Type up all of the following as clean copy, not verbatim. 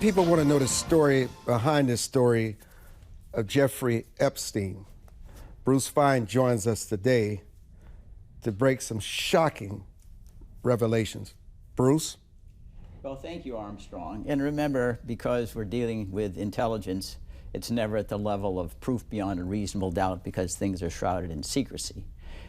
people want to know the story behind this story of Jeffrey Epstein. Bruce Fein joins us today to break some shocking revelations. Bruce? Well, thank you, Armstrong. And remember, because we're dealing with intelligence, it's never at the level of proof beyond a reasonable doubt because things are shrouded in secrecy.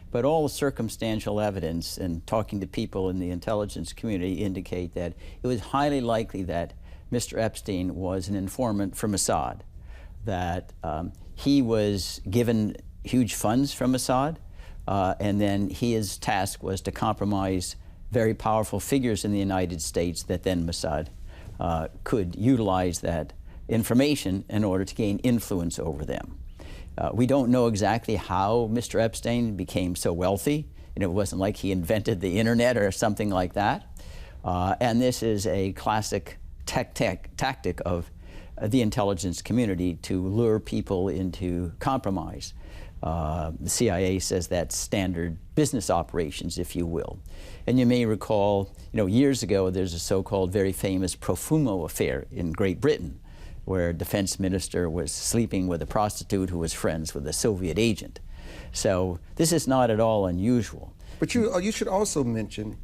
But all the circumstantial evidence and talking to people in the intelligence community indicate that it was highly likely that Mr. Epstein was an informant for Mossad, that he was given huge funds from Mossad, and then his task was to compromise very powerful figures in the United States that then Mossad could utilize that information in order to gain influence over them. We don't know exactly how Mr. Epstein became so wealthy. It wasn't like he invented the internet or something like that. And this is a classic tactic of the intelligence community to lure people into compromise. The CIA says that's standard business operations, if you will. And you may recall, years ago, there's a so-called very famous Profumo affair in Great Britain, where a defense minister was sleeping with a prostitute who was friends with a Soviet agent. So this is not at all unusual. But you should also mention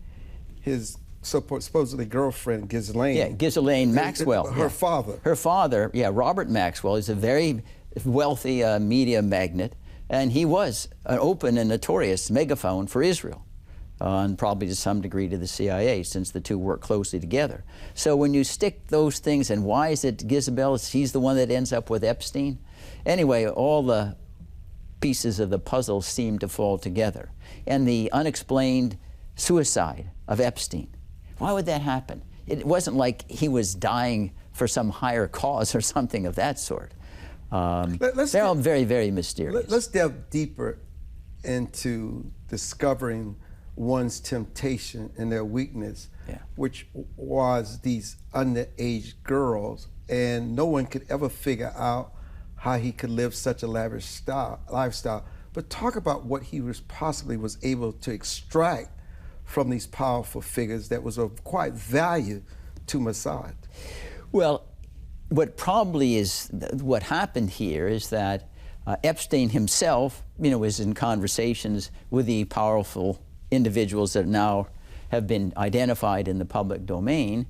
his supposedly girlfriend, Ghislaine. Yeah, Ghislaine Maxwell. Her father. Her father, Robert Maxwell, is a very wealthy media magnate, and he was an open and notorious megaphone for Israel, and probably to some degree to the CIA, since the two work closely together. So when you stick those things, and why is it Gizabel, she's the one that ends up with Epstein? Anyway, all the pieces of the puzzle seem to fall together. And the unexplained suicide of Epstein, why would that happen? It wasn't like he was dying for some higher cause or something of that sort. They're all very, very mysterious. Let's delve deeper into discovering one's temptation and their weakness, which was these underage girls, and no one could ever figure out how he could live such a lavish lifestyle. But talk about what he possibly was able to extract from these powerful figures that was of quite value to Mossad. Well, what probably is what happened here is that Epstein himself, was in conversations with the powerful individuals that now have been identified in the public domain,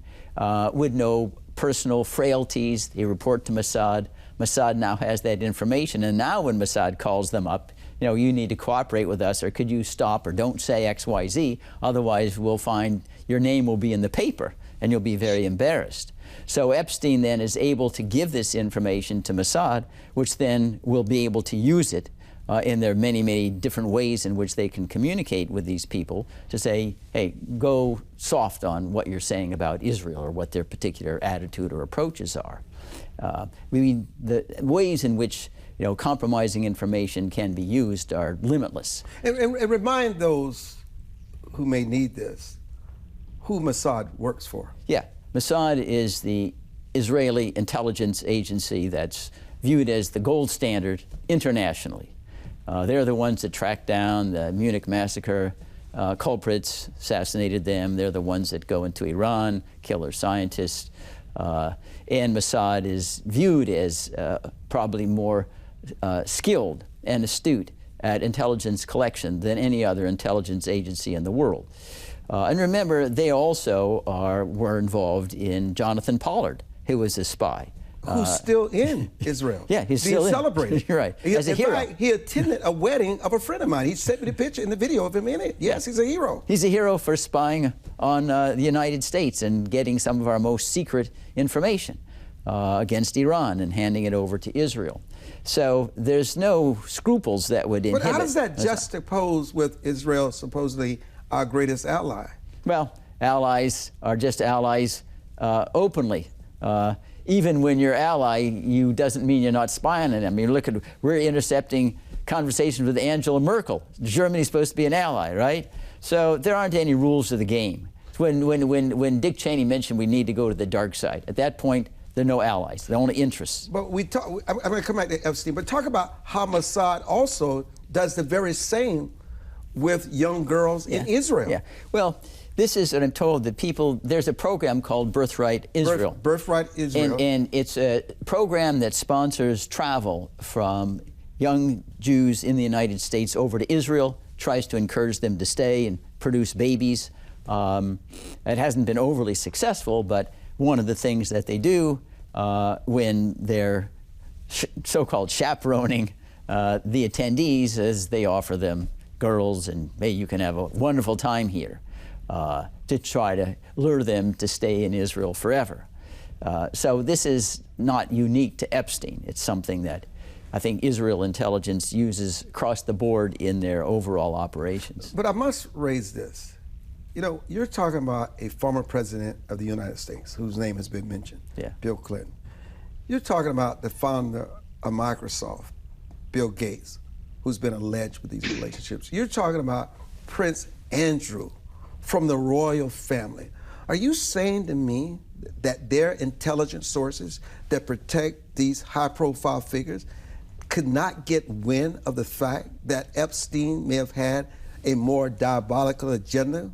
with no personal frailties. They report to Mossad. Mossad now has that information, and now when Mossad calls them up, you need to cooperate with us, or could you stop, or don't say X, Y, Z, otherwise we'll find your name will be in the paper, and you'll be very embarrassed. So Epstein then is able to give this information to Mossad, which then will be able to use it in their many, many different ways in which they can communicate with these people to say, hey, go soft on what you're saying about Israel or what their particular attitude or approaches are. The ways in which compromising information can be used are limitless. And remind those who may need this, who Mossad works for. Yeah, Mossad is the Israeli intelligence agency that's viewed as the gold standard internationally. They're the ones that tracked down the Munich massacre culprits, assassinated them. They're the ones that go into Iran, kill their scientists. And Mossad is viewed as probably more skilled and astute at intelligence collection than any other intelligence agency in the world. And remember, they also were involved in Jonathan Pollard, who was a spy. Who's still in Israel. Yeah, he's still celebrated. You're right. As a hero. In fact, he attended a wedding of a friend of mine. He sent me the picture and the video of him in it. Yes, he's a hero. He's a hero for spying on the United States and getting some of our most secret information against Iran and handing it over to Israel. So there's no scruples that would inhibit. But how does that juxtapose with Israel, supposedly our greatest ally? Well, allies are just allies openly. Even when you're ally, you doesn't mean you're not spying on them. I mean, we're intercepting conversations with Angela Merkel. Germany's supposed to be an ally, right? So there aren't any rules of the game. When Dick Cheney mentioned we need to go to the dark side, at that point, there are no allies. They're only interests. But I'm going to come back to Epstein, but talk about how Mossad also does the very same with young girls in Israel. Yeah. Well, This is what I'm told, that people, there's a program called Birthright Israel. Birthright Israel. And it's a program that sponsors travel from young Jews in the United States over to Israel, tries to encourage them to stay and produce babies. It hasn't been overly successful, but one of the things that they do when they're so-called chaperoning the attendees is they offer them girls, and hey, you can have a wonderful time here, to try to lure them to stay in Israel forever. So this is not unique to Epstein. It's something that I think Israel intelligence uses across the board in their overall operations. But I must raise this. You know, you're talking about a former president of the United States whose name has been mentioned, Bill Clinton. You're talking about the founder of Microsoft, Bill Gates, who's been alleged with these relationships. You're talking about Prince Andrew from the royal family. Are you saying to me that their intelligence sources that protect these high-profile figures could not get wind of the fact that Epstein may have had a more diabolical agenda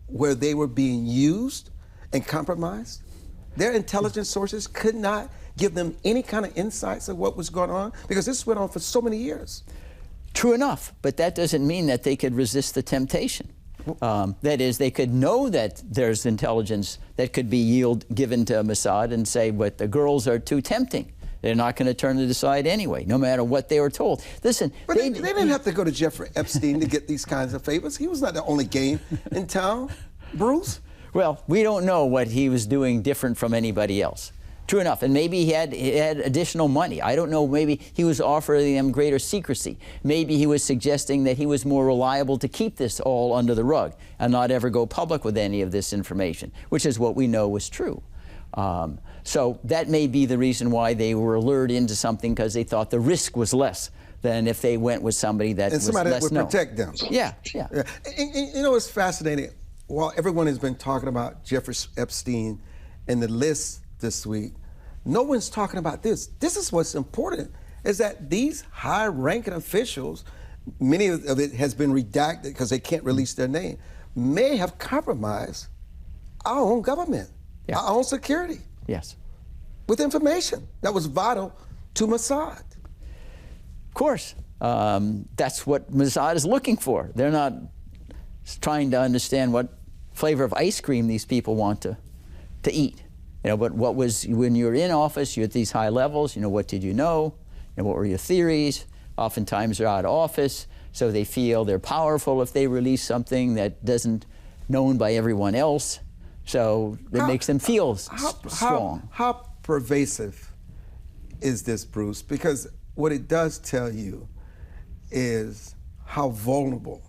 where they were being used and compromised? Their intelligence sources could not give them any kind of insights of what was going on, because this went on for so many years. True enough, but that doesn't mean that they could resist the temptation. That is, they could know that there's intelligence that could be given to Mossad and say, but the girls are too tempting. They're not going to turn it aside anyway, no matter what they were told. Listen, but they didn't have to go to Jeffrey Epstein to get these kinds of favors. He was not the only game in town, Bruce. Well, we don't know what he was doing different from anybody else. True enough, and maybe he had additional money. I don't know, maybe he was offering them greater secrecy. Maybe he was suggesting that he was more reliable to keep this all under the rug and not ever go public with any of this information, which is what we know was true. So that may be the reason why they were lured into something, because they thought the risk was less than if they went with somebody that was less known. And somebody that would protect them. Yeah. And you know, it's fascinating. While everyone has been talking about Jeffrey Epstein and the list this week, no one's talking about this. This is what's important, is that these high-ranking officials, many of it has been redacted because they can't release their name, may have compromised our own government, our own security. Yes. With information that was vital to Mossad. Of course. That's what Mossad is looking for. They're not trying to understand what flavor of ice cream these people want to eat. You know, but what was, when you're in office, you're at these high levels, you know, what did you know? And what were your theories? Oftentimes they're out of office, so they feel they're powerful if they release something that isn't known by everyone else. So it makes them feel strong. How pervasive is this, Bruce? Because what it does tell you is how vulnerable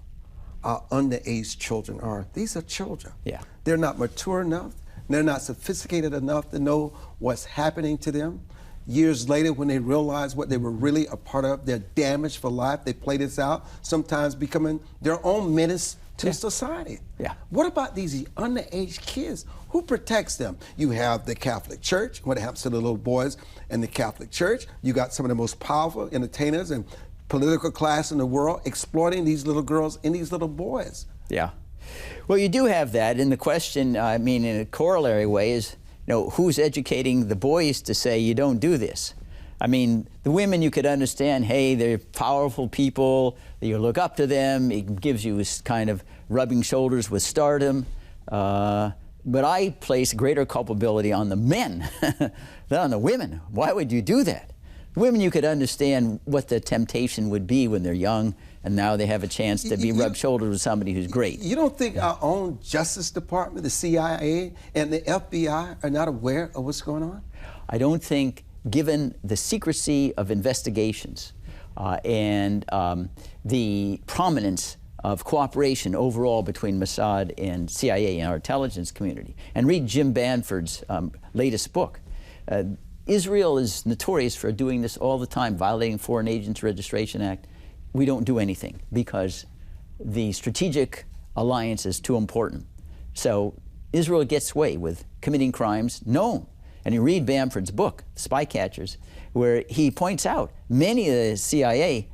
our underage children are. These are children. Yeah. They're not mature enough. They're not sophisticated enough to know what's happening to them. Years later, when they realize what they were really a part of, they're damaged for life. They play this out, sometimes becoming their own menace to society. Yeah. What about these underage kids? Who protects them? You have the Catholic Church. What happens to the little boys in the Catholic Church? You got some of the most powerful entertainers and political class in the world exploiting these little girls and these little boys. Yeah. Well, you do have that, and the question, I mean, in a corollary way is, you know, who's educating the boys to say you don't do this? I mean, the women, you could understand, hey, they're powerful people, you look up to them, it gives you this kind of rubbing shoulders with stardom. But I place greater culpability on the men than on the women. Why would you do that? Women, you could understand what the temptation would be when they're young, and now they have a chance to be rubbed shoulders with somebody who's great. You don't think our own Justice Department, the CIA, and the FBI are not aware of what's going on? I don't think, given the secrecy of investigations and the prominence of cooperation overall between Mossad and CIA in our intelligence community, and read Jim Banford's latest book. Israel is notorious for doing this all the time, violating Foreign Agents Registration Act. We don't do anything because the strategic alliance is too important. So Israel gets away with committing crimes known. And you read Bamford's book, Spy Catchers, where he points out many of the CIA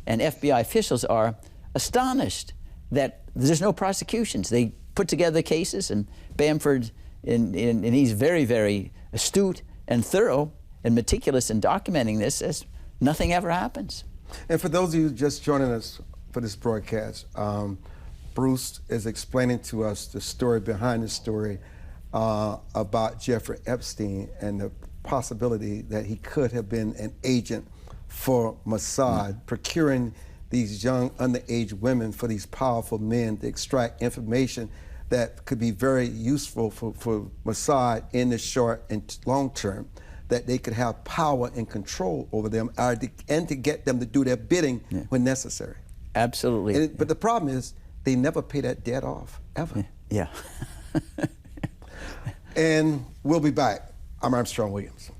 and FBI officials are astonished that there's no prosecutions. They put together cases, and Bamford, and he's very, very astute and thorough and meticulous in documenting this, as nothing ever happens. And for those of you just joining us for this broadcast, Bruce is explaining to us the story behind the story about Jeffrey Epstein and the possibility that he could have been an agent for Mossad, procuring these young underage women for these powerful men to extract information that could be very useful for Mossad in the short and long term, that they could have power and control over them, and to get them to do their bidding when necessary. Absolutely. But the problem is, they never pay that debt off, ever. Yeah. And we'll be back. I'm Armstrong Williams.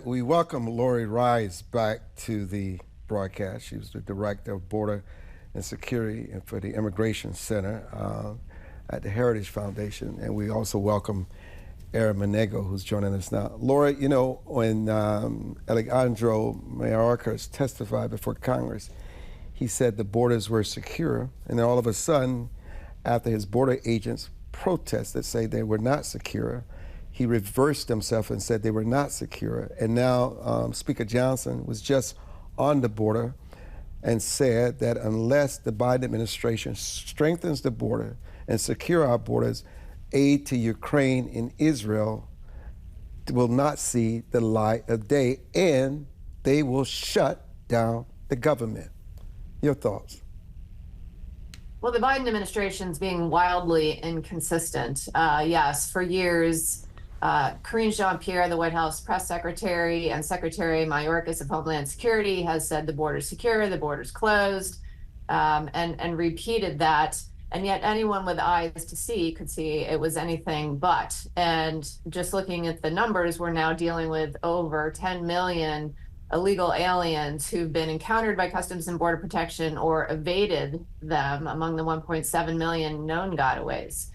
We welcome Lora Ries back to the broadcast. She was the Director of Border and Security for the Immigration Center at the Heritage Foundation. And we also welcome Aaron Manaigo, who's joining us now. Lora, you know, when Alejandro Mayorkas testified before Congress, he said the borders were secure, and then all of a sudden, after his border agents protested, say they were not secure, he reversed himself and said they were not secure. And now Speaker Johnson was just on the border and said that unless the Biden administration strengthens the border and secure our borders, aid to Ukraine and Israel will not see the light of day, and they will shut down the government. Your thoughts? Well, the Biden administration's being wildly inconsistent. Yes, for years, Karine Jean-Pierre, the White House press secretary, and Secretary Mayorkas of Homeland Security has said the border's secure, the border's closed, and repeated that. And yet anyone with eyes to see could see it was anything but. And just looking at the numbers, we're now dealing with over 10 million illegal aliens who've been encountered by Customs and Border Protection or evaded them among the 1.7 million known gotaways.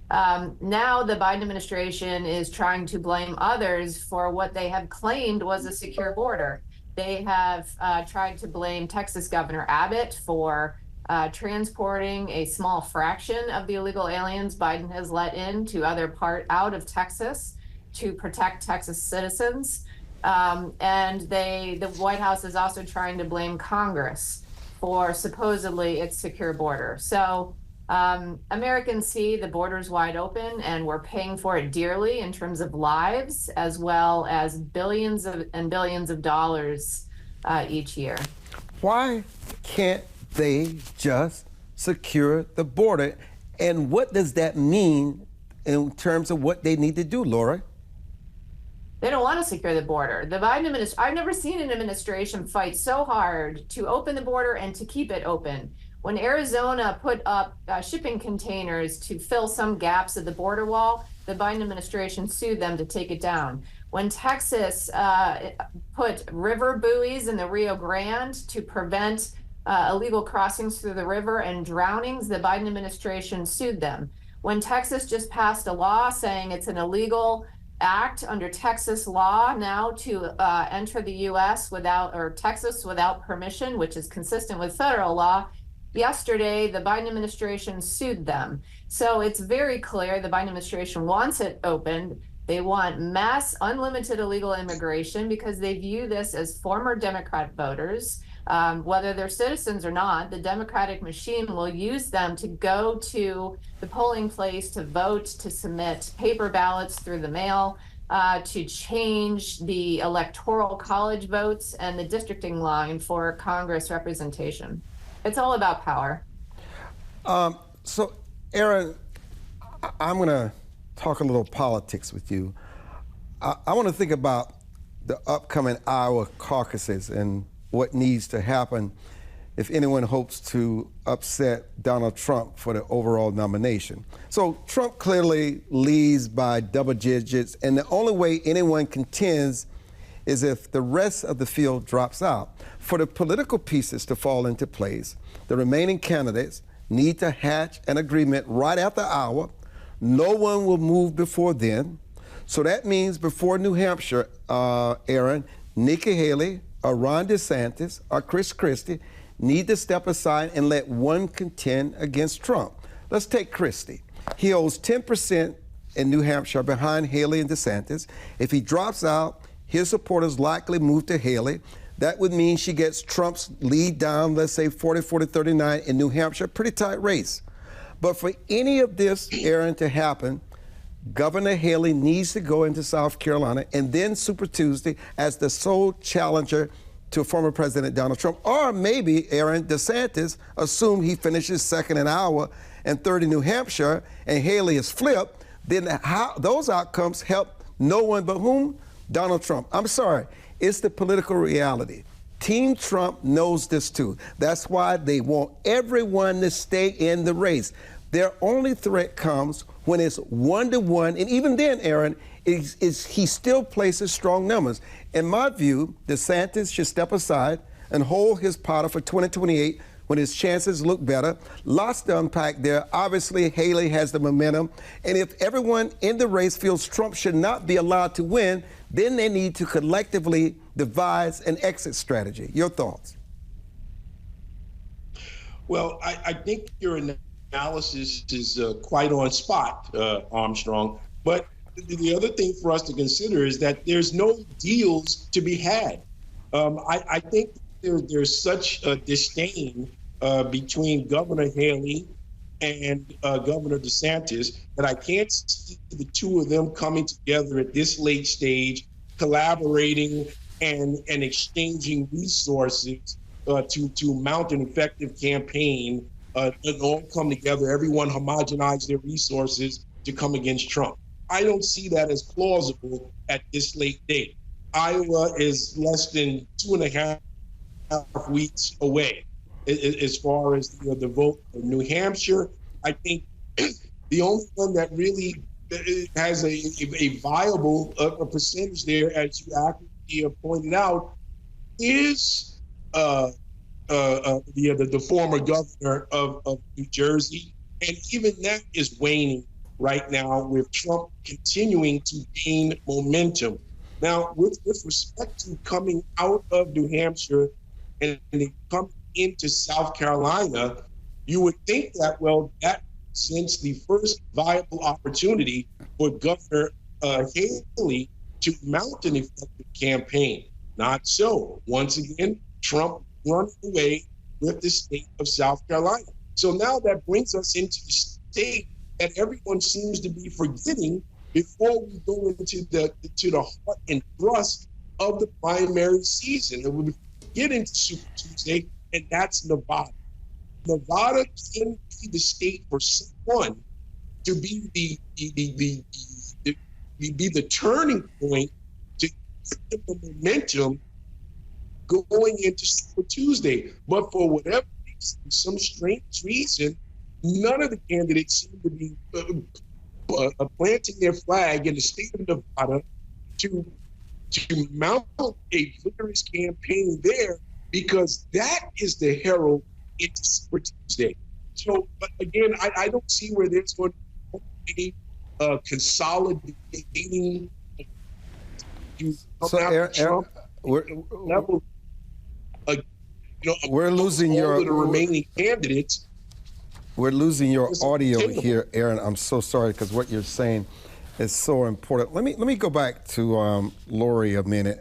Now the Biden administration is trying to blame others for what they have claimed was a secure border. They have tried to blame Texas Governor Abbott for transporting a small fraction of the illegal aliens Biden has let in to out of Texas to protect Texas citizens. And the White House is also trying to blame Congress for supposedly its secure border. So Americans see the borders wide open, and we're paying for it dearly in terms of lives, as well as billions and billions of dollars each year. Why can't they just secure the border? And what does that mean in terms of what they need to do, Lora? They don't want to secure the border. The Biden administration, I've never seen an administration fight so hard to open the border and to keep it open. When Arizona put up shipping containers to fill some gaps of the border wall, the Biden administration sued them to take it down. When Texas put river buoys in the Rio Grande to prevent illegal crossings through the river and drownings, the Biden administration sued them. When Texas just passed a law saying it's an illegal act under Texas law now to enter the U.S. Texas without permission, which is consistent with federal law, yesterday, the Biden administration sued them. So it's very clear the Biden administration wants it opened. They want mass, unlimited illegal immigration because they view this as former Democrat voters. Whether they're citizens or not, the Democratic machine will use them to go to the polling place to vote, to submit paper ballots through the mail, to change the electoral college votes and the districting line for Congress representation. It's all about power. So, Aaron, I'm going to talk a little politics with you. I want to think about the upcoming Iowa caucuses and what needs to happen if anyone hopes to upset Donald Trump for the overall nomination. So Trump clearly leads by double digits, and the only way anyone contends is if the rest of the field drops out. For the political pieces to fall into place, the remaining candidates need to hatch an agreement right after Iowa. No one will move before then. So that means before New Hampshire, Aaron, Nikki Haley, or Ron DeSantis, or Chris Christie need to step aside and let one contend against Trump. Let's take Christie. He holds 10% in New Hampshire behind Haley and DeSantis. If he drops out, his supporters likely move to Haley. That would mean she gets Trump's lead down, let's say 40-39 in New Hampshire, pretty tight race. But for any of this, Aaron, to happen, Governor Haley needs to go into South Carolina and then Super Tuesday as the sole challenger to former President Donald Trump. Or maybe, Aaron, DeSantis, assume he finishes second in Iowa and third in New Hampshire, and Haley is flipped, then those outcomes help no one but whom? Donald Trump. I'm sorry, it's the political reality. Team Trump knows this too. That's why they want everyone to stay in the race. Their only threat comes when it's 1-to-1, and even then, Aaron, he still places strong numbers. In my view, DeSantis should step aside and hold his powder for 2028 when his chances look better. Lots to unpack there. Obviously, Haley has the momentum, and if everyone in the race feels Trump should not be allowed to win, then they need to collectively devise an exit strategy. Your thoughts? Well, I think your analysis is quite on spot, Armstrong. But the other thing for us to consider is that there's no deals to be had. I think there's such a disdain between Governor Haley and Governor DeSantis that I can't see the two of them coming together at this late stage, collaborating and exchanging resources to mount an effective campaign and all come together, everyone homogenize their resources to come against Trump. I don't see that as plausible at this late date. Iowa is less than 2.5 weeks away as far as the vote for New Hampshire. I think the only one that really has a viable percentage there, as you accurately pointed out, is the former governor of New Jersey. And even that is waning right now with Trump continuing to gain momentum. Now, with respect to coming out of New Hampshire and coming into South Carolina, you would think that, well, that presents the first viable opportunity for Governor Haley to mount an effective campaign. Not so. Once again, Trump running away with the state of South Carolina. So now that brings us into the state that everyone seems to be forgetting before we go into the heart and thrust of the primary season. And we get into Super Tuesday, and that's Nevada. Nevada can be the state for someone to be the turning point to get the momentum going into Super Tuesday. But for whatever reason, some strange reason, none of the candidates seem to be planting their flag in the state of Nevada to mount a vigorous campaign there, because that is the herald into Super Tuesday. So, but again, I don't see where there's going to be consolidating. So, Aaron, we're losing your the remaining candidates. We're losing your audio here, Aaron. I'm so sorry, because what you're saying is so important. Let me go back to Lori a minute.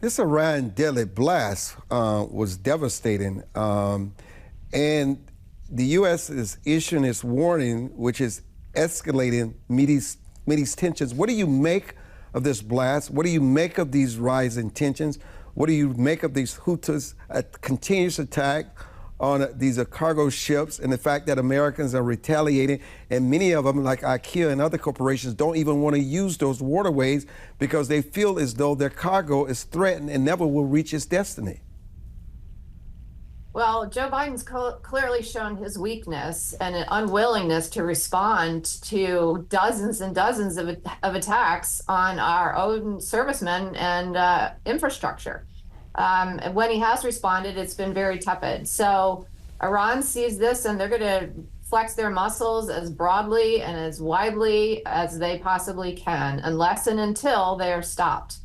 This Iran deadly blast was devastating, and the U.S. is issuing its warning, which is escalating Mideast tensions. What do you make of this blast? What do you make of these rising tensions? What do you make of these Houthis' continuous attack on these cargo ships, and the fact that Americans are retaliating, and many of them, like IKEA and other corporations, don't even want to use those waterways because they feel as though their cargo is threatened and never will reach its destiny. Well, Joe Biden's clearly shown his weakness and an unwillingness to respond to dozens and dozens of attacks on our own servicemen and infrastructure. And when he has responded, it's been very tepid. So Iran sees this and they're going to flex their muscles as broadly and as widely as they possibly can, unless and until they are stopped.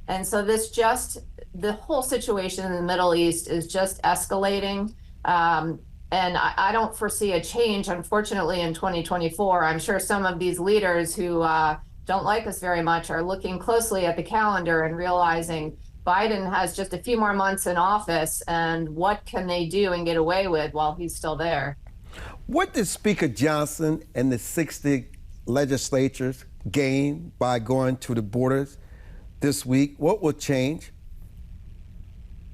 And so the whole situation in the Middle East is just escalating. And I don't foresee a change, unfortunately, in 2024. I'm sure some of these leaders who don't like us very much are looking closely at the calendar and realizing Biden has just a few more months in office, and what can they do and get away with while he's still there? What did Speaker Johnson and the 60 legislatures gain by going to the borders this week? What will change?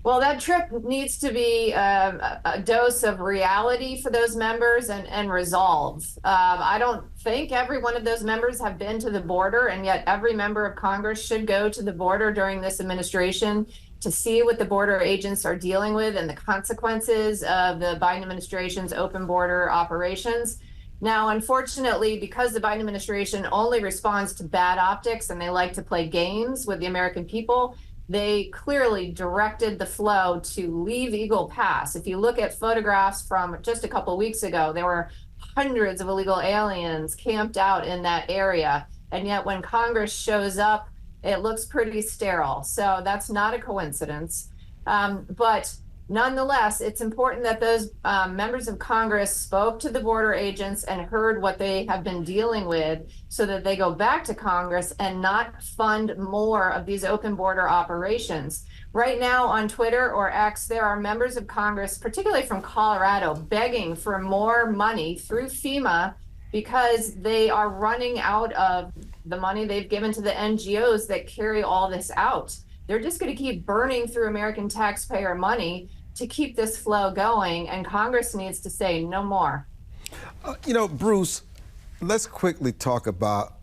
Well, that trip needs to be a dose of reality for those members and resolve. I don't think every one of those members have been to the border, and yet every member of Congress should go to the border during this administration to see what the border agents are dealing with and the consequences of the Biden administration's open border operations. Now, unfortunately, because the Biden administration only responds to bad optics and they like to play games with the American people, they clearly directed the flow to leave Eagle Pass. If you look at photographs from just a couple of weeks ago, there were hundreds of illegal aliens camped out in that area. And yet when Congress shows up, it looks pretty sterile. So that's not a coincidence. But nonetheless, it's important that those members of Congress spoke to the border agents and heard what they have been dealing with so that they go back to Congress and not fund more of these open border operations. Right now on Twitter or X, there are members of Congress, particularly from Colorado, begging for more money through FEMA because they are running out of the money they've given to the NGOs that carry all this out. They're just going to keep burning through American taxpayer money to keep this flow going, and Congress needs to say no more. Bruce, let's quickly talk about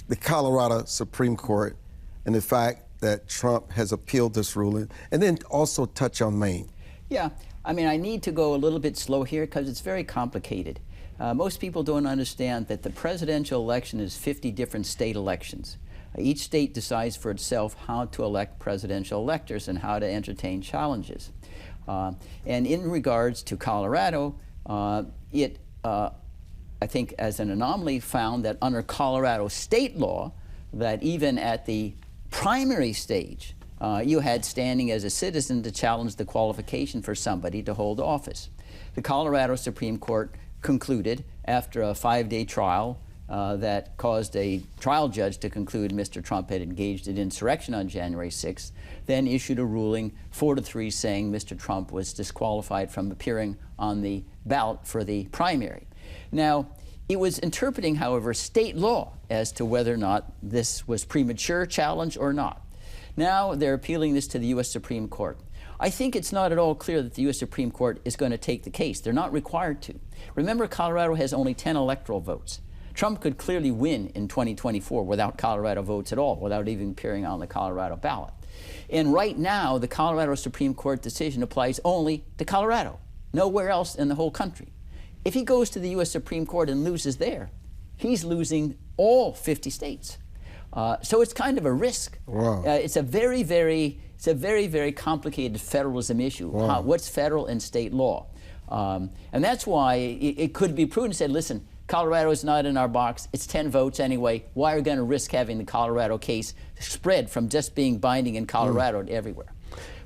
the Colorado Supreme Court and the fact that Trump has appealed this ruling, and then also touch on Maine. Yeah, I mean, I need to go a little bit slow here because it's very complicated. Most people don't understand that the presidential election is 50 different state elections. Each state decides for itself how to elect presidential electors and how to entertain challenges. And in regards to Colorado, I think as an anomaly found that under Colorado state law, that even at the primary stage, you had standing as a citizen to challenge the qualification for somebody to hold office. The Colorado Supreme Court concluded after a 5-day trial that caused a trial judge to conclude Mr. Trump had engaged in insurrection on January 6th, then issued a ruling 4-3 saying Mr. Trump was disqualified from appearing on the ballot for the primary. Now, it was interpreting, however, state law as to whether or not this was premature challenge or not. Now they're appealing this to the U.S. Supreme Court. I think it's not at all clear that the U.S. Supreme Court is going to take the case. They're not required to. Remember, Colorado has only 10 electoral votes. Trump could clearly win in 2024 without Colorado votes at all, without even appearing on the Colorado ballot. And right now, the Colorado Supreme Court decision applies only to Colorado, nowhere else in the whole country. If he goes to the U.S. Supreme Court and loses there, he's losing all 50 states. So it's kind of a risk. Wow. It's a very, very complicated federalism issue. Wow. What's federal and state law? And that's why it could be prudent to say, listen, Colorado is not in our box. It's 10 votes anyway. Why are we going to risk having the Colorado case spread from just being binding in Colorado to everywhere?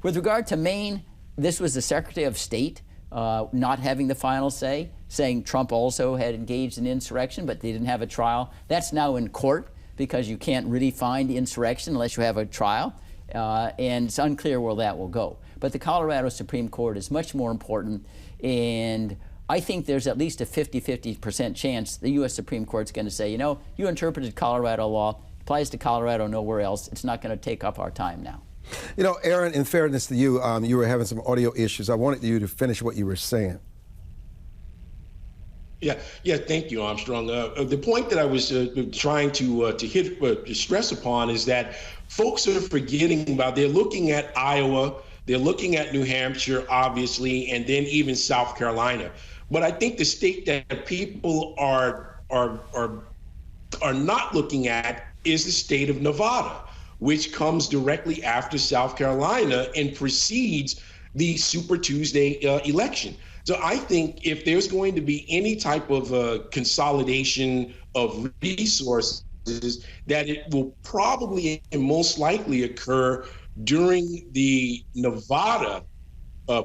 With regard to Maine, this was the Secretary of State not having the final say, saying Trump also had engaged in insurrection, but they didn't have a trial. That's now in court because you can't really find insurrection unless you have a trial, and it's unclear where that will go. But the Colorado Supreme Court is much more important, and I think there's at least a 50% chance the U.S. Supreme Court's going to say, you interpreted Colorado law, applies to Colorado, nowhere else. It's not going to take up our time now. You know, Aaron, in fairness to you, you were having some audio issues. I wanted you to finish what you were saying. Yeah. Thank you, Armstrong. The point that I was trying to stress upon is that folks are forgetting about. They're looking at Iowa, they're looking at New Hampshire, obviously, and then even South Carolina. But I think the state that people are not looking at is the state of Nevada, which comes directly after South Carolina and precedes the Super Tuesday election. So I think if there's going to be any type of consolidation of resources, that it will probably and most likely occur during the Nevada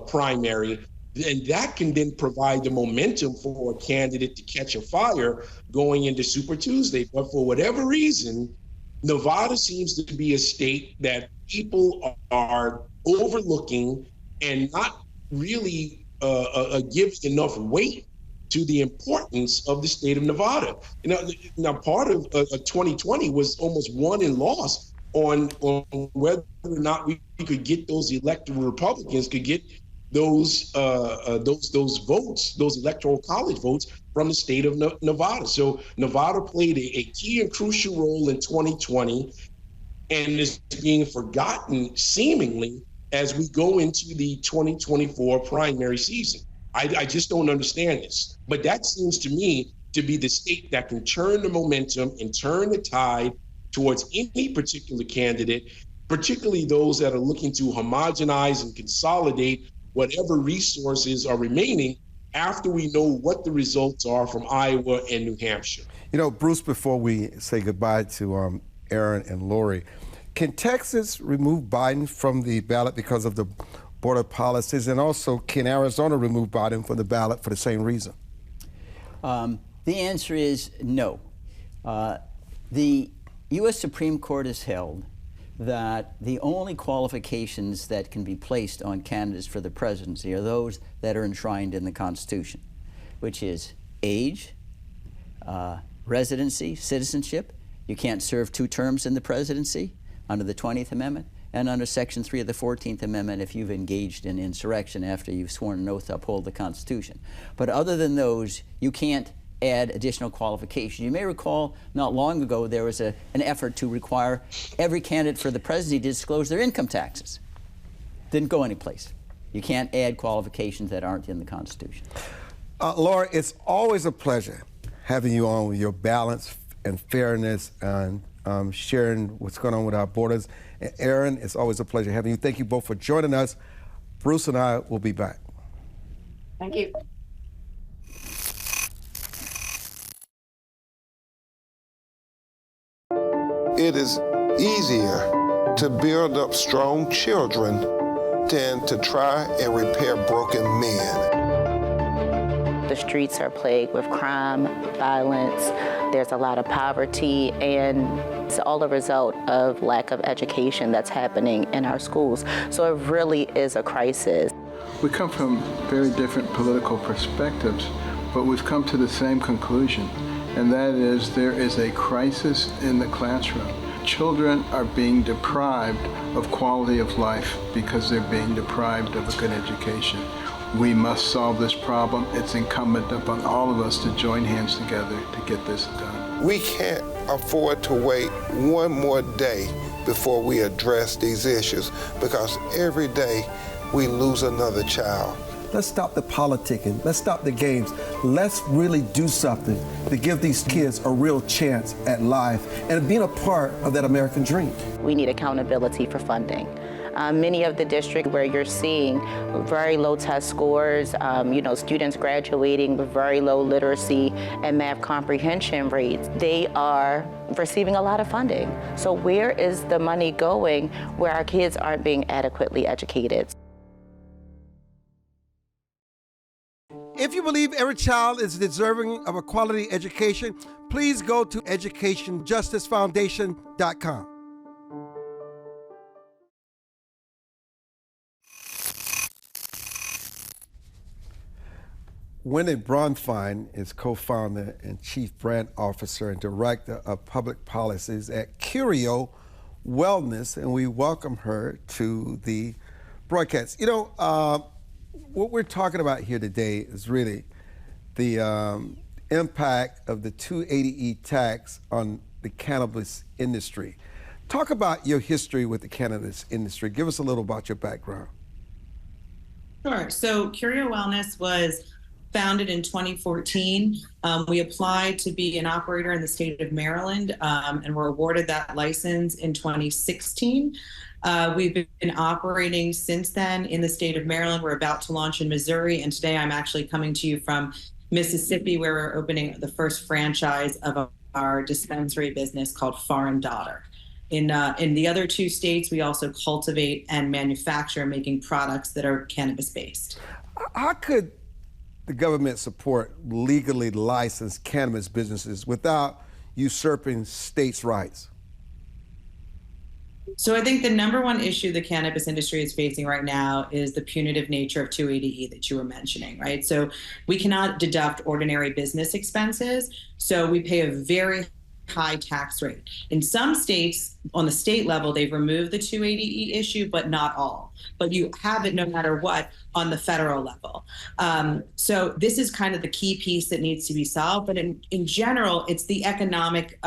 primary, and that can then provide the momentum for a candidate to catch a fire going into Super Tuesday. But for whatever reason, Nevada seems to be a state that people are overlooking and not really giving enough weight to the importance of the state of Nevada. Now part of 2020 was almost won and lost on whether or not we could get those electoral Republicans could get those votes, those electoral college votes from the state of Nevada. So Nevada played a key and crucial role in 2020 and is being forgotten seemingly as we go into the 2024 primary season. I just don't understand this. But that seems to me to be the state that can turn the momentum and turn the tide towards any particular candidate, particularly those that are looking to homogenize and consolidate whatever resources are remaining after we know what the results are from Iowa and New Hampshire. You know, Bruce, before we say goodbye to Aaron and Lori, can Texas remove Biden from the ballot because of the border policies? And also, can Arizona remove Biden from the ballot for the same reason? The answer is no. The U.S. Supreme Court has held that the only qualifications that can be placed on candidates for the presidency are those that are enshrined in the Constitution, which is age, residency, citizenship. You can't serve 2 terms in the presidency under the 20th Amendment, and under Section 3 of the 14th Amendment if you've engaged in insurrection after you've sworn an oath to uphold the Constitution. But other than those, you can't add additional qualifications. You may recall not long ago there was an effort to require every candidate for the presidency to disclose their income taxes. Didn't go anyplace. You can't add qualifications that aren't in the Constitution. Laura, it's always a pleasure having you on with your balance and fairness and sharing what's going on with our borders. And Aaron, it's always a pleasure having you. Thank you both for joining us. Bruce and I will be back. Thank you. It is easier to build up strong children than to try and repair broken men. The streets are plagued with crime, violence. There's a lot of poverty, and it's all a result of lack of education that's happening in our schools. So it really is a crisis. We come from very different political perspectives, but we've come to the same conclusion, and that is there is a crisis in the classroom. Children are being deprived of quality of life because they're being deprived of a good education. We must solve this problem. It's incumbent upon all of us to join hands together to get this done. We can't afford to wait one more day before we address these issues, because every day we lose another child. Let's stop the politicking. Let's stop the games. Let's really do something to give these kids a real chance at life and being a part of that American dream. We need accountability for funding. Many of the districts where you're seeing very low test scores, students graduating with very low literacy and math comprehension rates, they are receiving a lot of funding. So where is the money going where our kids aren't being adequately educated? If you believe every child is deserving of a quality education, please go to educationjusticefoundation.com. Wendy Bronfein is co-founder and chief brand officer and director of public policies at Curio wellness, and we welcome her to the broadcast. You know, what we're talking about here today is really the impact of the 280E tax on the cannabis industry. Talk about your history with the cannabis industry. Give us a little about your background. Sure. So Curio Wellness was founded in 2014. We applied to be an operator in the state of Maryland and were awarded that license in 2016. We've been operating since then in the state of Maryland. We're about to launch in Missouri, and today I'm actually coming to you from Mississippi, where we're opening the first franchise of our dispensary business called Foreign Daughter. In the other two states, we also cultivate and manufacture, making products that are cannabis-based. How could the government support legally licensed cannabis businesses without usurping states' rights? So I think the number one issue the cannabis industry is facing right now is the punitive nature of 280E that you were mentioning, right? So we cannot deduct ordinary business expenses, so we pay a very high tax rate. In some states, on the state level, they've removed the 280E issue, but not all. But you have it no matter what on the federal level. So this is kind of the key piece that needs to be solved. But in general, it's the economic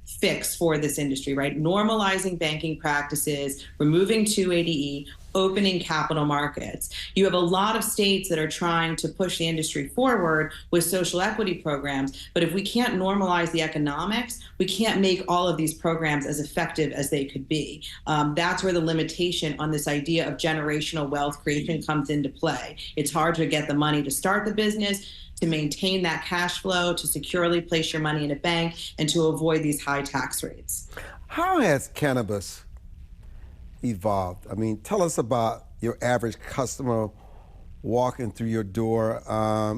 fix for this industry, right? Normalizing banking practices, removing 280E, opening capital markets. You have a lot of states that are trying to push the industry forward with social equity programs, but if we can't normalize the economics, we can't make all of these programs as effective as they could be. That's where the limitation on this idea of generational wealth creation comes into play. It's hard to get the money to start the business, to maintain that cash flow, to securely place your money in a bank, and to avoid these high tax rates. How has cannabis evolved? I mean, tell us about your average customer walking through your door,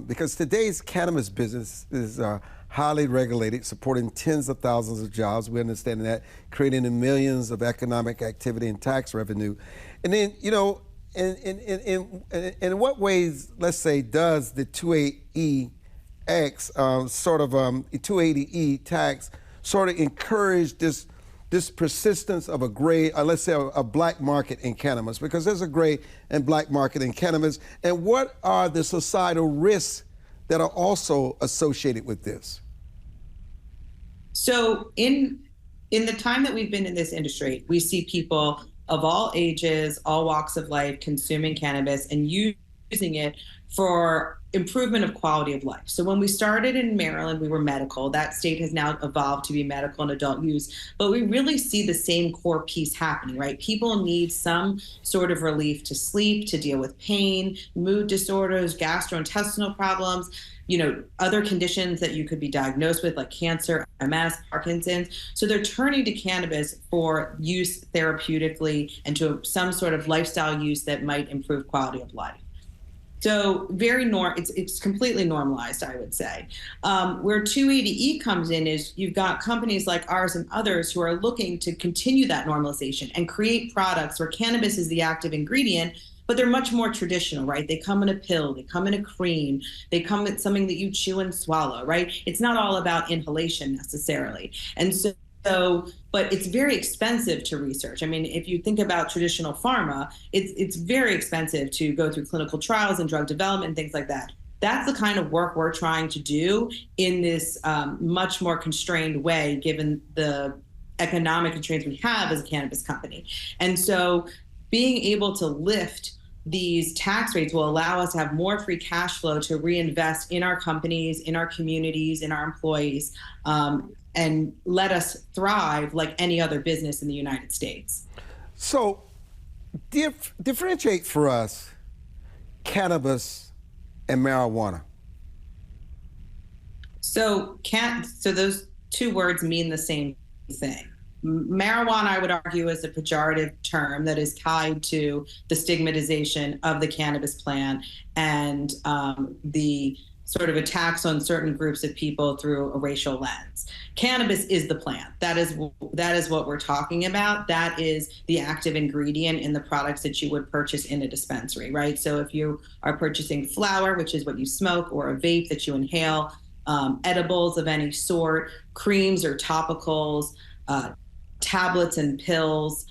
because today's cannabis business is highly regulated, supporting tens of thousands of jobs. We understand that, creating millions of economic activity and tax revenue. And then, you know, in what ways, let's say, does the 280E tax sort of encourage this persistence of a gray, let's say a black market in cannabis? Because there's a gray and black market in cannabis. And what are the societal risks that are also associated with this? So in the time that we've been in this industry, we see people of all ages, all walks of life, consuming cannabis and using it for improvement of quality of life. So when we started in Maryland, we were medical. That state has now evolved to be medical and adult use. But we really see the same core piece happening, right? People need some sort of relief to sleep, to deal with pain, mood disorders, gastrointestinal problems, you know, other conditions that you could be diagnosed with, like cancer, MS, Parkinson's. So they're turning to cannabis for use therapeutically and to some sort of lifestyle use that might improve quality of life. So it's completely normalized, I would say. Where 280E comes in is you've got companies like ours and others who are looking to continue that normalization and create products where cannabis is the active ingredient, but they're much more traditional, right? They come in a pill, they come in a cream, they come in something that you chew and swallow, right? It's not all about inhalation necessarily. And so, but it's very expensive to research. I mean, if you think about traditional pharma, it's very expensive to go through clinical trials and drug development and things like that. That's the kind of work we're trying to do in this much more constrained way, given the economic constraints we have as a cannabis company. And so being able to lift these tax rates will allow us to have more free cash flow to reinvest in our companies, in our communities, in our employees, and let us thrive like any other business in the United States. So differentiate for us cannabis and marijuana. So those two words mean the same thing. Marijuana, I would argue, is a pejorative term that is tied to the stigmatization of the cannabis plant and the sort of attacks on certain groups of people through a racial lens. Cannabis is the plant. That is what we're talking about. That is the active ingredient in the products that you would purchase in a dispensary, right? So if you are purchasing flower, which is what you smoke, or a vape that you inhale, edibles of any sort, creams or topicals, tablets and pills,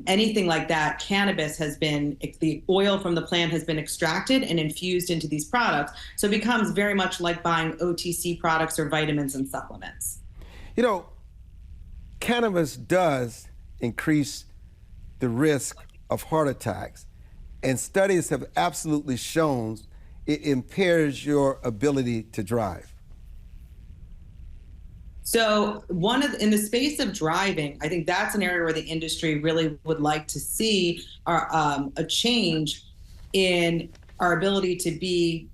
anything like that, cannabis has been, the oil from the plant has been extracted and infused into these products. So it becomes very much like buying OTC products or vitamins and supplements. You know, cannabis does increase the risk of heart attacks, and studies have absolutely shown it impairs your ability to drive. So in the space of driving, I think that's an area where the industry really would like to see a change in our ability to be,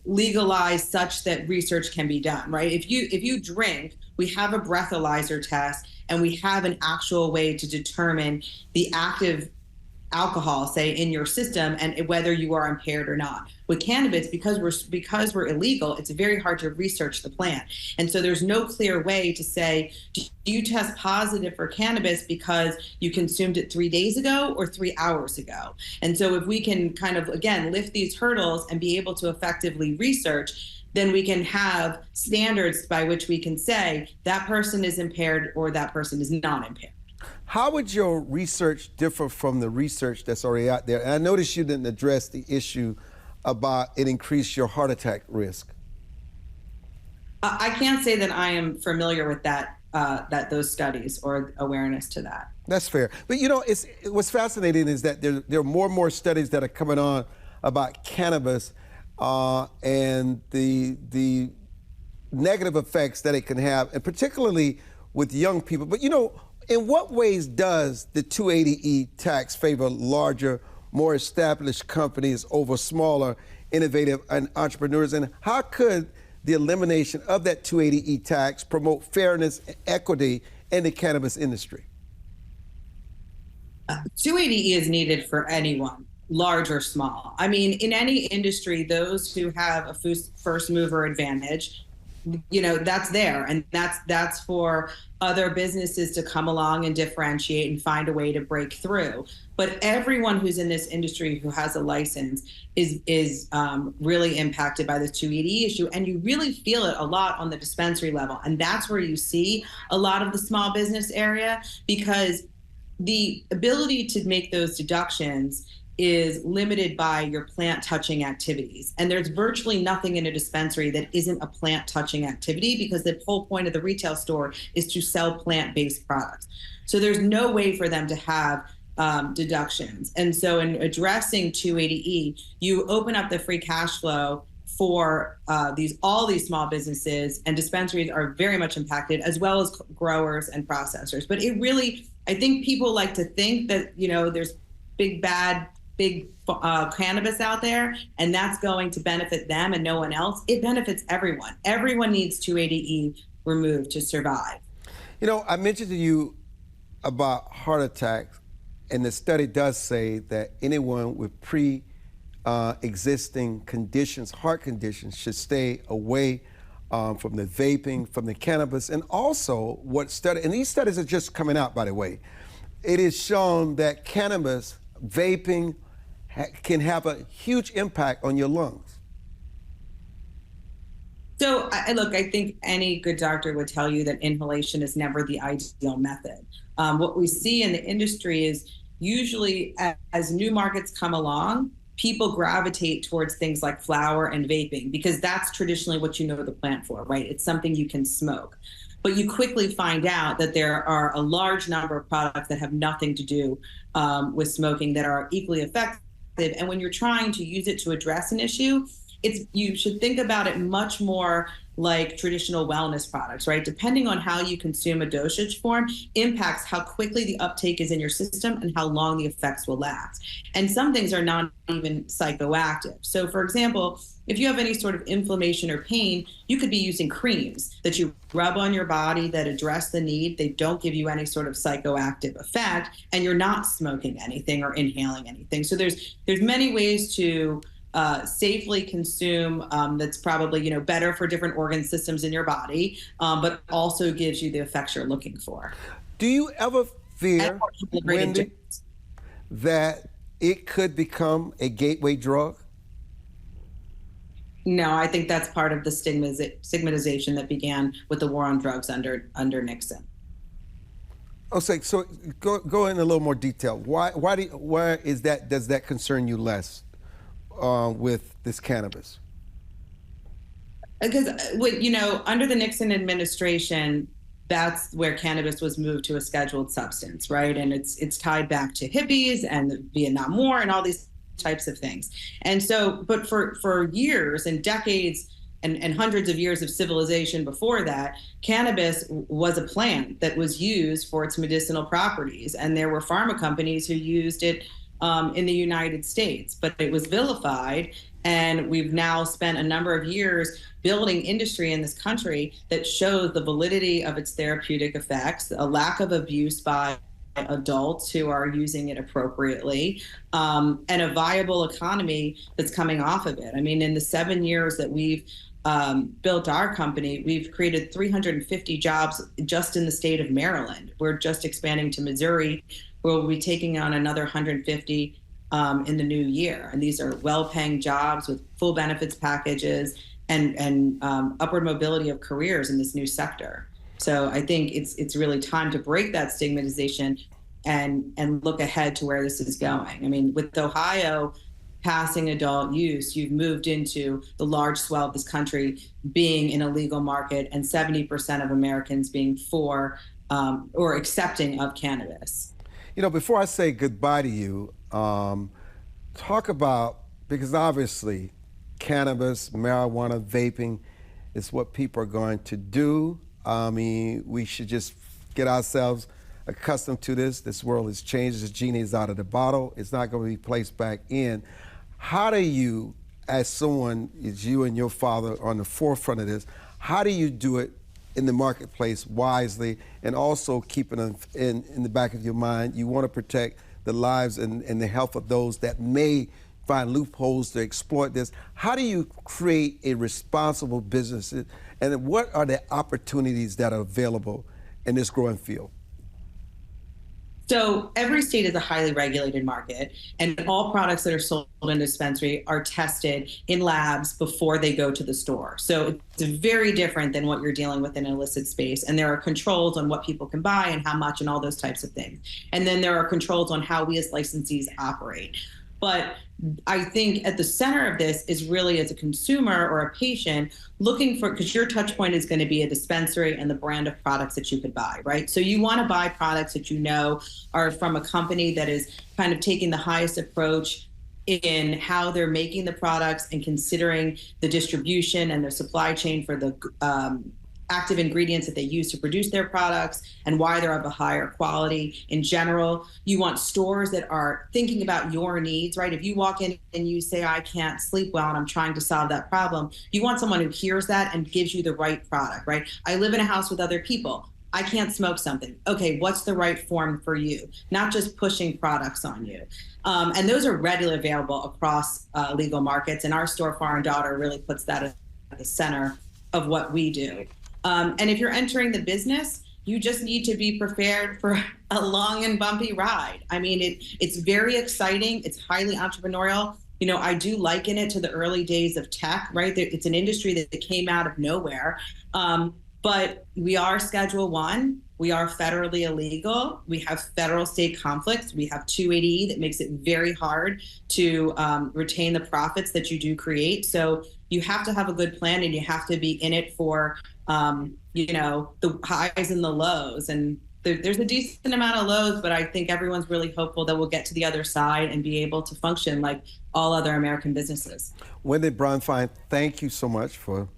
legalized such that research can be done, right? If you drink, we have a breathalyzer test and we have an actual way to determine the active alcohol, say, in your system and whether you are impaired or not. With cannabis, because we're illegal, it's very hard to research the plant. And so there's no clear way to say, do you test positive for cannabis because you consumed it 3 days ago or 3 hours ago? And so if we can kind of, again, lift these hurdles and be able to effectively research, then we can have standards by which we can say that person is impaired or that person is not impaired. How would your research differ from the research that's already out there? And I noticed you didn't address the issue about it increased your heart attack risk. I can't say that I am familiar with those studies or awareness to that. That's fair. But what's fascinating is that there are more and more studies that are coming on about cannabis and the negative effects that it can have, and particularly with young people. But in what ways does the 280E tax favor larger, more established companies over smaller, innovative entrepreneurs? And how could the elimination of that 280E tax promote fairness and equity in the cannabis industry? 280E is needed for anyone, large or small. I mean, in any industry, those who have a first mover advantage, that's there. And that's for other businesses to come along and differentiate and find a way to break through. But everyone who's in this industry who has a license is really impacted by the 280E issue. And you really feel it a lot on the dispensary level. And that's where you see a lot of the small business area, because the ability to make those deductions is limited by your plant touching activities. And there's virtually nothing in a dispensary that isn't a plant touching activity, because the whole point of the retail store is to sell plant-based products. So there's no way for them to have deductions. And so in addressing 280E, you open up the free cash flow for all these small businesses, and dispensaries are very much impacted, as well as growers and processors. But it really, I think people like to think that, there's big cannabis out there, and that's going to benefit them and no one else. It benefits everyone. Everyone needs 280E removed to survive. I mentioned to you about heart attacks, and the study does say that anyone with pre-existing conditions, heart conditions, should stay away from the vaping, from the cannabis, and also and these studies are just coming out, by the way. It is shown that cannabis, vaping, can have a huge impact on your lungs. So I think any good doctor would tell you that inhalation is never the ideal method. What we see in the industry is usually as new markets come along, people gravitate towards things like flower and vaping, because that's traditionally what the plant for, right? It's something you can smoke. But you quickly find out that there are a large number of products that have nothing to do with smoking that are equally effective. And when you're trying to use it to address an issue, you should think about it much more like traditional wellness products, right? Depending on how you consume a dosage form impacts how quickly the uptake is in your system and how long the effects will last. And some things are not even psychoactive. So for example, if you have any sort of inflammation or pain, you could be using creams that you rub on your body that address the need. They don't give you any sort of psychoactive effect, and you're not smoking anything or inhaling anything. So there's many ways to safely consume that's probably better for different organ systems in your body, but also gives you the effects you're looking for. Do you ever fear, Wendy, that it could become a gateway drug? No, I think that's part of the stigmatization that began with the war on drugs under Nixon. Okay, so go in a little more detail. Why does that concern you less with this cannabis? Because under the Nixon administration, that's where cannabis was moved to a scheduled substance, right? And it's tied back to hippies and the Vietnam War and all these types of things. And so, but for years and decades and hundreds of years of civilization before that, cannabis was a plant that was used for its medicinal properties. And there were pharma companies who used it in the United States, but it was vilified. And we've now spent a number of years building industry in this country that shows the validity of its therapeutic effects, a lack of abuse by adults who are using it appropriately, and a viable economy that's coming off of it. I mean, in the 7 years that we've built our company, we've created 350 jobs just in the state of Maryland. We're just expanding to Missouri. We'll be taking on another 150 in the new year. And these are well-paying jobs with full benefits packages and upward mobility of careers in this new sector. So I think it's really time to break that stigmatization and look ahead to where this is going. I mean, with Ohio passing adult use, you've moved into the large swell of this country being in a legal market and 70% of Americans being for or accepting of cannabis. You know, before I say goodbye to you, talk about, because obviously cannabis, marijuana, vaping is what people are going to do. I mean, we should just get ourselves accustomed to this. This world has changed. This genie is out of the bottle. It's not going to be placed back in. How do you, as someone, as you and your father are on the forefront of this, how do you do it in the marketplace wisely and also keeping in the back of your mind, you want to protect the lives and the health of those that may find loopholes to exploit this? How do you create a responsible business, and what are the opportunities that are available in this growing field? So every state is a highly regulated market, and all products that are sold in a dispensary are tested in labs before they go to the store. So it's very different than what you're dealing with in an illicit space. And there are controls on what people can buy and how much and all those types of things. And then there are controls on how we as licensees operate. But I think at the center of this is really, as a consumer or a patient, looking for, because your touch point is going to be a dispensary and the brand of products that you could buy, right? So you want to buy products that you know are from a company that is kind of taking the highest approach in how they're making the products and considering the distribution and the supply chain for the active ingredients that they use to produce their products and why they're of a higher quality in general. You want stores that are thinking about your needs, right? If you walk in and you say, I can't sleep well and I'm trying to solve that problem, you want someone who hears that and gives you the right product, right? I live in a house with other people. I can't smoke something. Okay, what's the right form for you? Not just pushing products on you. And those are readily available across legal markets. And our store, Far & Daughter, really puts that at the center of what we do. And if you're entering the business, you just need to be prepared for a long and bumpy ride. I mean, it's very exciting. It's highly entrepreneurial. You know, I do liken it to the early days of tech, right? It's an industry that came out of nowhere. But we are Schedule I. We are federally illegal. We have federal state conflicts. We have 280E that makes it very hard to retain the profits that you do create. So you have to have a good plan, and you have to be in it for the highs and the lows. And there's a decent amount of lows, but I think everyone's really hopeful that we'll get to the other side and be able to function like all other American businesses. Wendy Bronfein, thank you so much for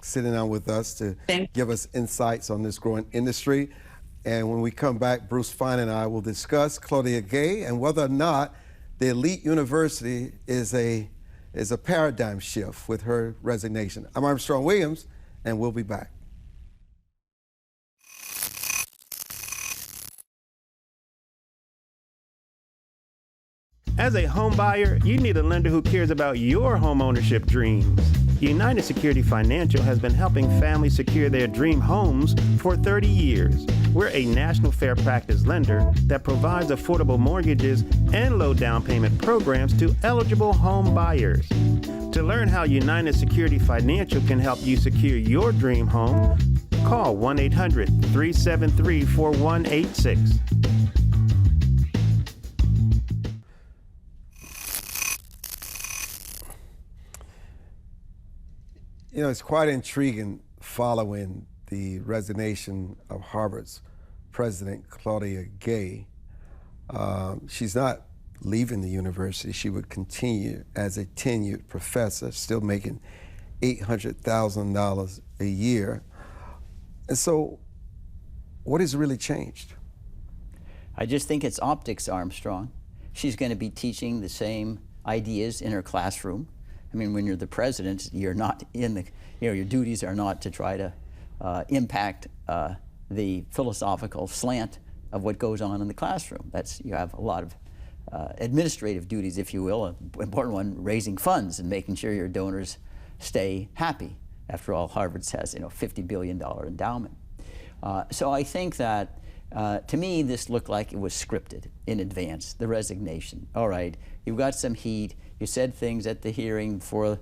sitting down with us to give us insights on this growing industry. And when we come back, Bruce Fein and I will discuss Claudia Gay and whether or not the elite university is a paradigm shift with her resignation. I'm Armstrong Williams, and we'll be back. As a home buyer, you need a lender who cares about your home ownership dreams. United Security Financial has been helping families secure their dream homes for 30 years. We're a national fair practice lender that provides affordable mortgages and low down payment programs to eligible home buyers. To learn how United Security Financial can help you secure your dream home, Call 1-800-373-4186. You know, it's quite intriguing following the resignation of Harvard's president, Claudia Gay. She's not leaving the university. She would continue as a tenured professor, still making $800,000 a year. And so, what has really changed? I just think it's optics, Armstrong. She's going to be teaching the same ideas in her classroom. I mean, when you're the president, you're not in the, your duties are not to try to impact the philosophical slant of what goes on in the classroom. You have a lot of administrative duties, if you will, an important one, raising funds and making sure your donors stay happy. After all, Harvard has, $50 billion endowment. So I think that, to me, this looked like it was scripted in advance, the resignation. All right, you've got some heat. You said things at the hearing for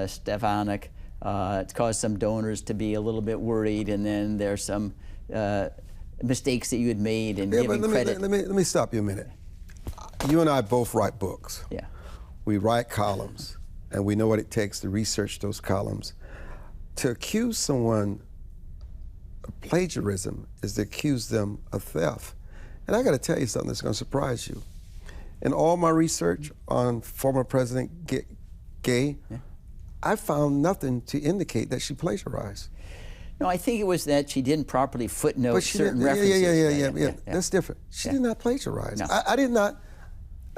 Stefanik. It's caused some donors to be a little bit worried, and then there's some mistakes that you had made in giving credit. Let me stop you a minute. You and I both write books. Yeah. We write columns, and we know what it takes to research those columns. To accuse someone of plagiarism is to accuse them of theft. And I got to tell you something that's going to surprise you. In all my research on former President Gay, I found nothing to indicate that she plagiarized. No, I think it was that she didn't properly footnote certain references. Yeah. That's different. She did not plagiarize. No. I did not.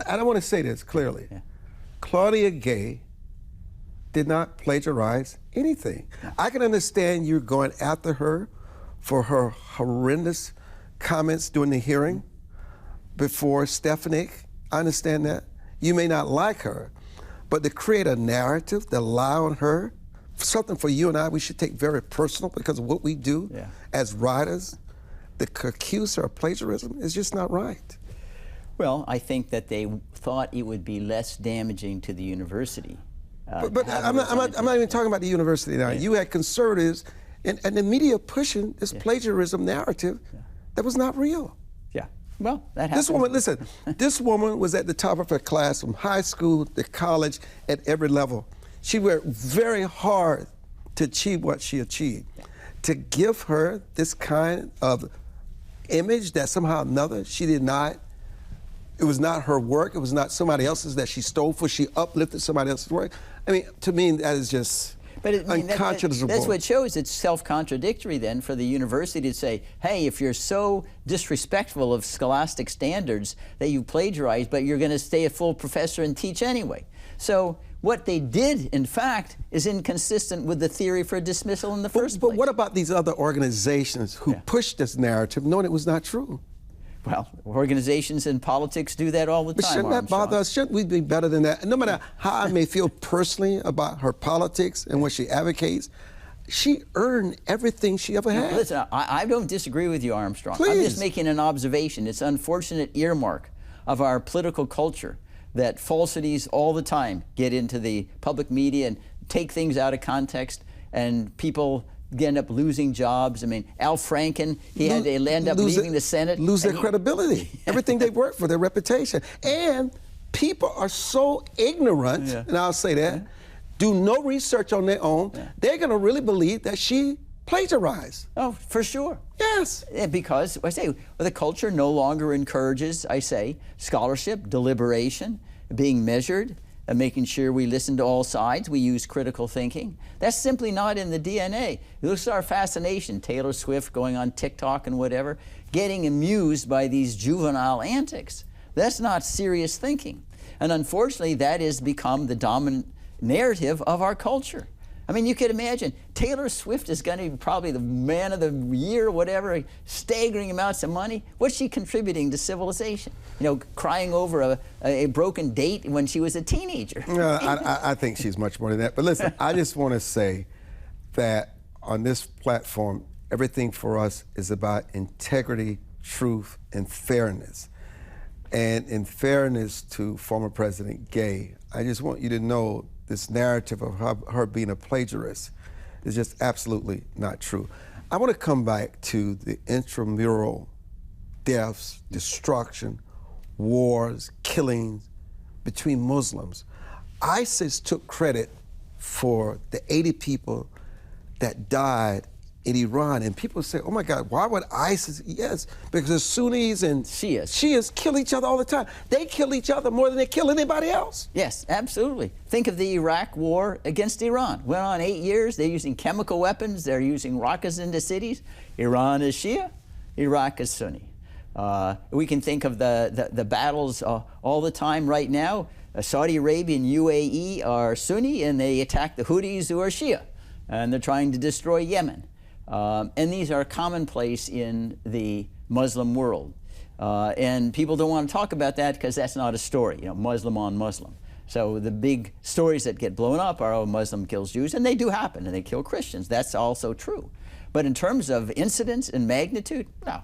I don't want to say this clearly. Yeah. Claudia Gay did not plagiarize anything. No. I can understand you're going after her for her horrendous comments during the hearing before Stefanik. I understand that. You may not like her, but to create a narrative that lie on her, something for you and I we should take very personal because of what we do as writers, to accuse her of plagiarism is just not right. Well, I think that they thought it would be less damaging to the university. But I'm not even talking about the university now. You had conservatives and the media pushing this plagiarism narrative that was not real. Yeah. Well, that happens. This woman, listen, this woman was at the top of her class from high school to college at every level. She worked very hard to achieve what she achieved. To give her this kind of image that somehow or another she did not, it was not her work, it was not somebody else's that she stole for, she uplifted somebody else's work. I mean, to me, that is just unconscionable. That's what shows it's self-contradictory then for the university to say, hey, if you're so disrespectful of scholastic standards that you plagiarize, but you're going to stay a full professor and teach anyway. So what they did, in fact, is inconsistent with the theory for dismissal in the first place. But what about these other organizations who pushed this narrative knowing it was not true? Well, organizations and politics do that all the time. But shouldn't that bother us? Shouldn't we be better than that? And no matter how I may feel personally about her politics and what she advocates, she earned everything she ever had. Listen, I don't disagree with you, Armstrong. Please. I'm just making an observation. It's an unfortunate earmark of our political culture that falsities all the time get into the public media and take things out of context, and people end up losing jobs. I mean, Al Franken, he had to end up leaving the Senate. Lose their credibility, everything they've worked for, their reputation. And people are so ignorant, and I'll say that, do no research on their own, they're going to really believe that she plagiarized. Oh, for sure. Yes. Because, I say, the culture no longer encourages, I say, scholarship, deliberation, being measured, and making sure we listen to all sides, we use critical thinking. That's simply not in the DNA. This is our fascination, Taylor Swift going on TikTok and whatever, getting amused by these juvenile antics. That's not serious thinking. And unfortunately, that has become the dominant narrative of our culture. I mean, you could imagine, Taylor Swift is going to be probably the man of the year or whatever, staggering amounts of money. What's she contributing to civilization? You know, crying over a broken date when she was a teenager. I think she's much more than that. But listen, I just want to say that on this platform, everything for us is about integrity, truth, and fairness. And in fairness to former President Gay, I just want you to know this narrative of her being a plagiarist is just absolutely not true. I want to come back to the intramural deaths, destruction, wars, killings between Muslims. ISIS took credit for the 80 people that died in Iran, and people say, oh my God, why would ISIS? Yes, because the Sunnis and Shias kill each other all the time. They kill each other more than they kill anybody else. Yes, absolutely. Think of the Iraq war against Iran. Went on 8 years. They're using chemical weapons. They're using rockets into cities. Iran is Shia. Iraq is Sunni. We can think of the battles all the time right now. Saudi Arabia and UAE are Sunni, and they attack the Houthis, who are Shia, and they're trying to destroy Yemen. And these are commonplace in the Muslim world. And people don't want to talk about that because that's not a story, you know, Muslim on Muslim. So the big stories that get blown up are, oh, Muslim kills Jews, and they do happen, and they kill Christians. That's also true. But in terms of incidence and magnitude, no.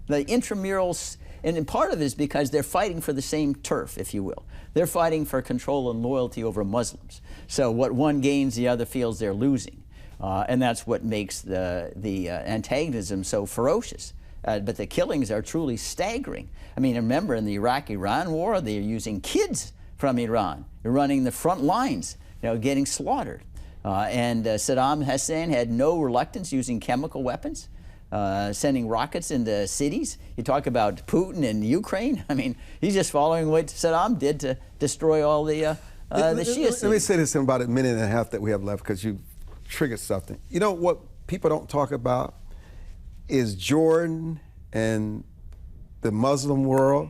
The intramurals, and part of it is because they're fighting for the same turf, if you will. They're fighting for control and loyalty over Muslims. So what one gains, the other feels they're losing. And that's what makes the antagonism so ferocious. But the killings are truly staggering. I mean, remember in the Iraq-Iran war, they're using kids from Iran. They're running the front lines, you know, getting slaughtered. And Saddam Hussein had no reluctance using chemical weapons, sending rockets into cities. You talk about Putin and Ukraine. I mean, he's just following what Saddam did to destroy all the Shia cities. Let me say this in about a minute and a half that we have left, because you triggered something. You know what people don't talk about is Jordan and the Muslim world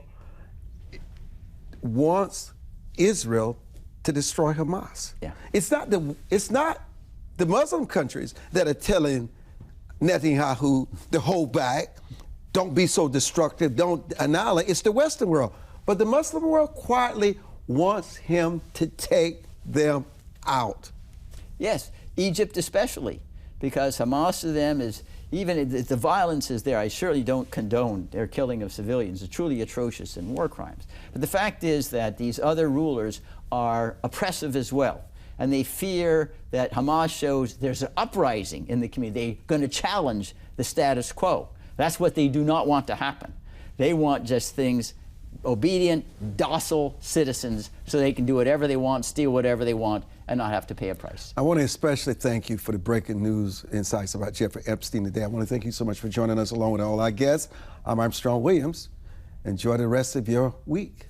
wants Israel to destroy Hamas. Yeah. It's not the Muslim countries that are telling Netanyahu to hold back, don't be so destructive, don't annihilate. It's the Western world. But the Muslim world quietly wants him to take them out. Yes, Egypt especially, because Hamas to them is, even if the violence is there, I surely don't condone their killing of civilians. It's truly atrocious and war crimes. But the fact is that these other rulers are oppressive as well. And they fear that Hamas shows there's an uprising in the community. They're going to challenge the status quo. That's what they do not want to happen. They want just things, obedient, docile citizens, so they can do whatever they want, steal whatever they want, and not have to pay a price. I want to especially thank you for the breaking news insights about Jeffrey Epstein today. I want to thank you so much for joining us along with all our guests. I'm Armstrong Williams. Enjoy the rest of your week.